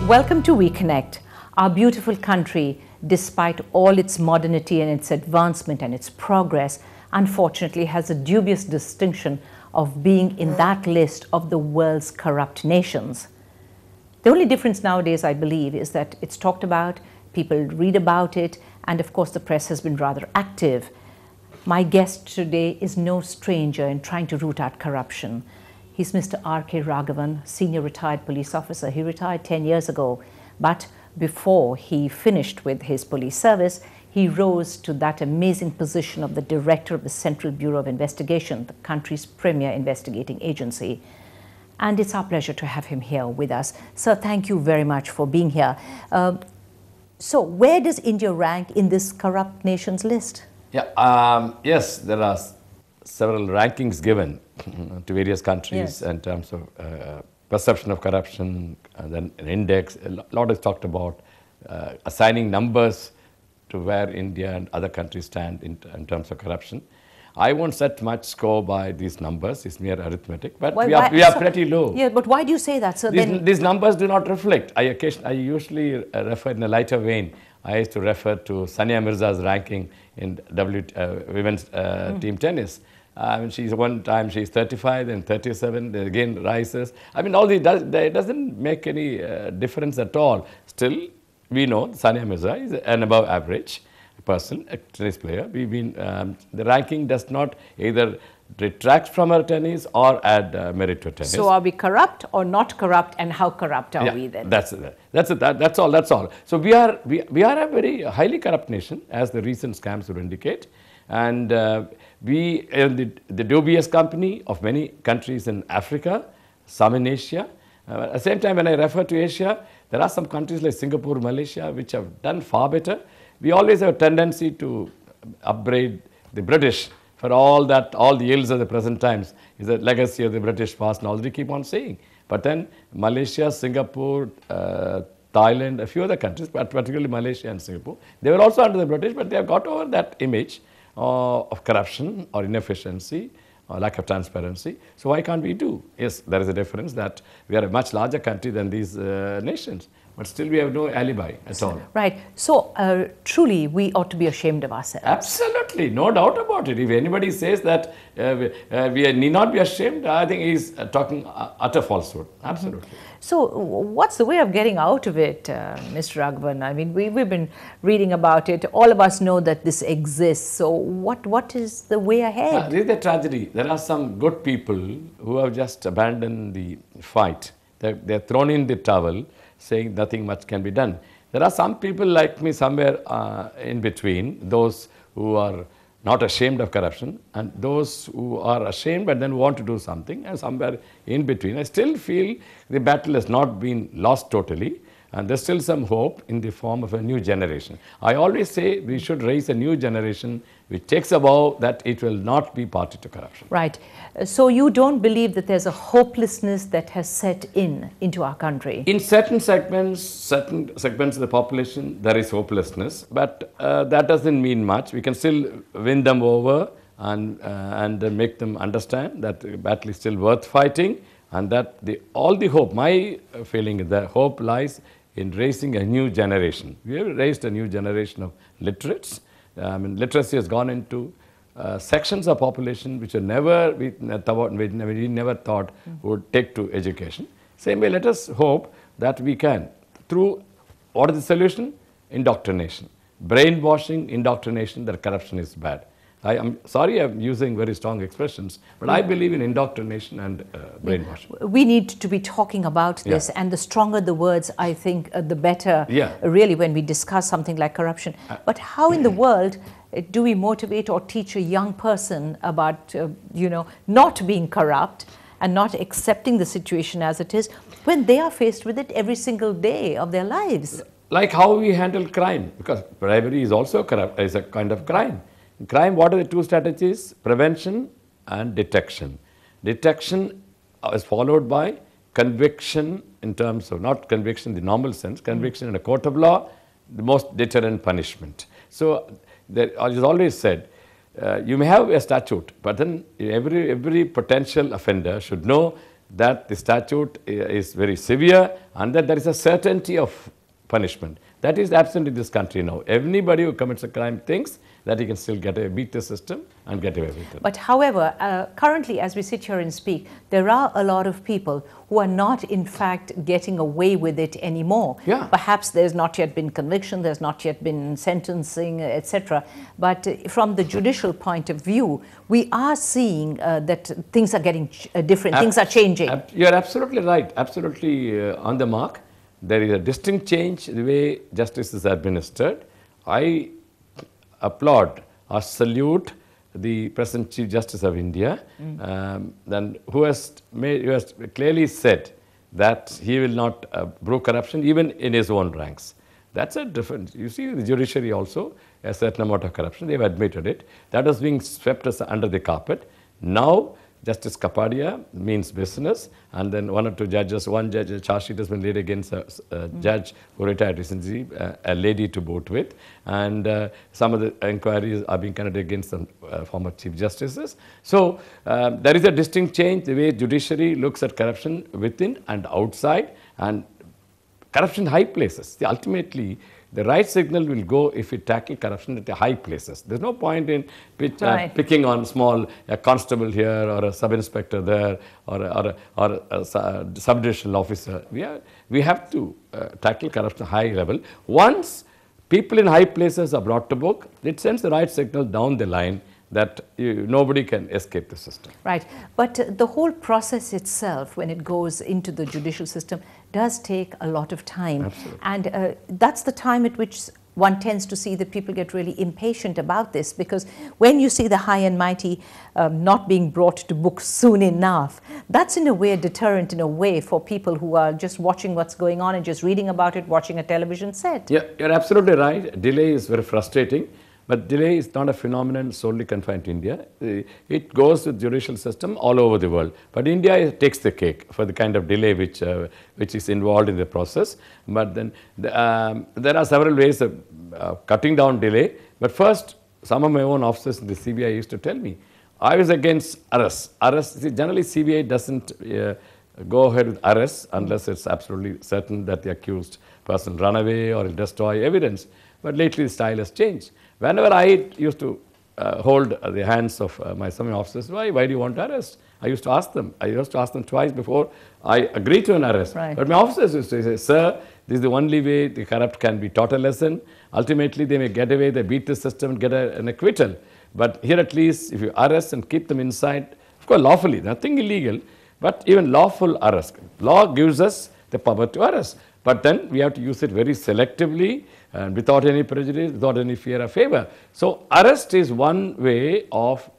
Welcome to We Connect. Our beautiful country, despite all its modernity and its advancement and its progress, unfortunately has a dubious distinction of being in that list of the world's corrupt nations. The only difference nowadays, I believe, is that it's talked about, people read about it, and of course the press has been rather active. My guest today is no stranger in trying to root out corruption. He's Mr. R.K. Raghavan, senior retired police officer. He retired 10 years ago, but before he finished with his police service, he rose to that amazing position of the director of the Central Bureau of Investigation, the country's premier investigating agency. And it's our pleasure to have him here with us. Sir, thank you very much for being here. So where does India rank in this corrupt nations list? Yeah, yes, there are several rankings given to various countries in terms of perception of corruption, and then an index. A lot is talked about assigning numbers to where India and other countries stand in terms of corruption. I won't set much score by these numbers, it's mere arithmetic, but we are pretty low. Yeah, but why do you say that? So these numbers do not reflect. I usually refer in a lighter vein. I used to refer to Sania Mirza's ranking in women's team tennis. One time she's 35, then 37, then again rises. I mean, all these it doesn't make any difference at all. Still, we know Sania Mirza is an above average person, a tennis player. The ranking does not either detract from her tennis or add merit to tennis. So are we corrupt or not corrupt, and how corrupt are we then? That's all. So we are a very highly corrupt nation, as the recent scams would indicate, and we are the dubious company of many countries in Africa, some in Asia. At the same time, when I refer to Asia, there are some countries like Singapore, Malaysia, which have done far better. We always have a tendency to upbraid the British for all the ills of the present times. Is a legacy of the British past, and all they keep on saying. But then Malaysia, Singapore, Thailand, a few other countries, but particularly Malaysia and Singapore, they were also under the British, but they have got over that image of corruption or inefficiency or lack of transparency. So why can't we do? Yes, there is a difference that we are a much larger country than these nations, but still we have no alibi at all. Right. So truly we ought to be ashamed of ourselves. Absolutely, no doubt about it. If anybody says that we need not be ashamed, I think he's talking utter falsehood. Absolutely. So what's the way of getting out of it, Mr. Raghavan? I mean, we've been reading about it. All of us know that this exists. So what is the way ahead? This is the tragedy. There are some good people who have just abandoned the fight. They're thrown in the towel, saying nothing much can be done. There are some people like me somewhere in between, those who are not ashamed of corruption and those who are ashamed but then want to do something, and somewhere in between. I still feel the battle has not been lost totally, and there's still some hope in the form of a new generation. I always say we should raise a new generation which takes a vow that it will not be party to corruption. Right. So you don't believe that there's a hopelessness that has set into our country? In certain segments of the population, there is hopelessness, but that doesn't mean much. We can still win them over and make them understand that the battle is still worth fighting, and that all the hope, my feeling is that hope lies in raising a new generation. We have raised a new generation of literates. Literacy has gone into sections of population which we never thought would take to education. Same way, let us hope that we can, through, what is the solution? Indoctrination. Brainwashing, indoctrination, that corruption is bad. I am sorry I'm using very strong expressions, but I believe in indoctrination and brainwashing. We need to be talking about this, and the stronger the words, I think, the better, really, when we discuss something like corruption. But how in the world do we motivate or teach a young person about, not being corrupt and not accepting the situation as it is, when they are faced with it every single day of their lives? Like how we handle crime, because bribery is also is a kind of crime. In crime, what are the two strategies? Prevention and detection. Detection is followed by conviction, in terms of, not conviction in the normal sense, conviction in a court of law, the most deterrent punishment. So it is always said, you may have a statute, but then every potential offender should know that the statute is very severe and that there is a certainty of punishment. That is absent in this country now. Anybody who commits a crime thinks that he can still beat the system and get away with it. But however, currently as we sit here and speak, there are a lot of people who are not in fact getting away with it anymore. Yeah. Perhaps there's not yet been conviction, there's not yet been sentencing, etc. But from the judicial point of view, we are seeing that things are getting different, things are changing. You're absolutely right, absolutely on the mark. There is a distinct change in the way justice is administered. I applaud or salute the present Chief Justice of India, who has clearly said that he will not brew corruption even in his own ranks. That's a difference. You see, the judiciary also, a certain amount of corruption, they've admitted it. That was being swept under the carpet. Now, Justice Kapadia means business, and then one or two judges, one judge, a charge sheet has been laid against a judge who retired recently, a lady to boot with, and some of the inquiries are being conducted against some former chief justices. So there is a distinct change the way judiciary looks at corruption within and outside, and corruption in high places. See, ultimately, the right signal will go if we tackle corruption at the high places. There's no point in picking on small constable here or a sub-inspector there or a sub-divisional officer. We have to tackle corruption at high level. Once people in high places are brought to book, it sends the right signal down the line that nobody can escape the system. Right. But the whole process itself, when it goes into the judicial system, does take a lot of time. Absolutely. And that's the time at which one tends to see that people get really impatient about this, because when you see the high and mighty not being brought to book soon enough, that's in a way a deterrent in a way for people who are just watching what's going on and just reading about it, watching a television set. Yeah, you're absolutely right. Delay is very frustrating. But delay is not a phenomenon solely confined to India. It goes with judicial system all over the world. But India takes the cake for the kind of delay which is involved in the process. But then there are several ways of cutting down delay. But first, some of my own officers in the CBI used to tell me, I was against arrests. See, generally, CBI doesn't go ahead with arrests unless it's absolutely certain that the accused person run away or will destroy evidence. But lately, the style has changed. Whenever I used to hold the hands of some officers, why do you want to arrest? I used to ask them. I used to ask them twice before I agreed to an arrest. Right. But my officers used to say, sir, this is the only way the corrupt can be taught a lesson. Ultimately, they may get away, they beat the system and get an acquittal. But here at least, if you arrest and keep them inside, of course lawfully, nothing illegal, but even lawful arrest. Law gives us the power to arrest. But then we have to use it very selectively and without any prejudice, without any fear or favor. So arrest is one way of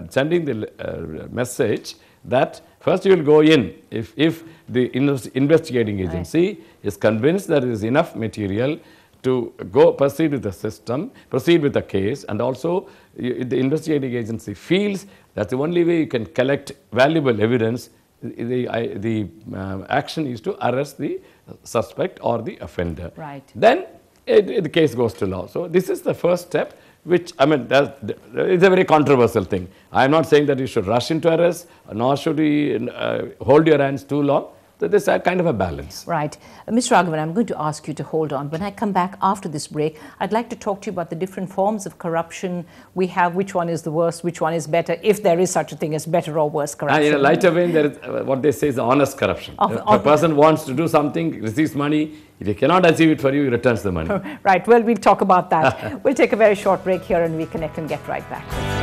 sending the message that first you will go in if the investigating agency is convinced that there is enough material to proceed with the system, proceed with the case, and also the investigating agency feels that's the only way you can collect valuable evidence. The action is to arrest the suspect or the offender. Right. Then the case goes to law. So this is the first step, which I mean, it's a very controversial thing. I am not saying that you should rush into arrest, nor should you hold your hands too long. So there's a kind of a balance. Right. Mr. Raghavan, I'm going to ask you to hold on. When I come back after this break, I'd like to talk to you about the different forms of corruption we have, which one is the worst, which one is better, if there is such a thing as better or worse corruption. And in a lighter vein, there is what they say is the honest corruption. A person wants to do something, receives money. If he cannot achieve it for you, he returns the money. Right. Well, we'll talk about that. We'll take a very short break here and reconnect and get right back.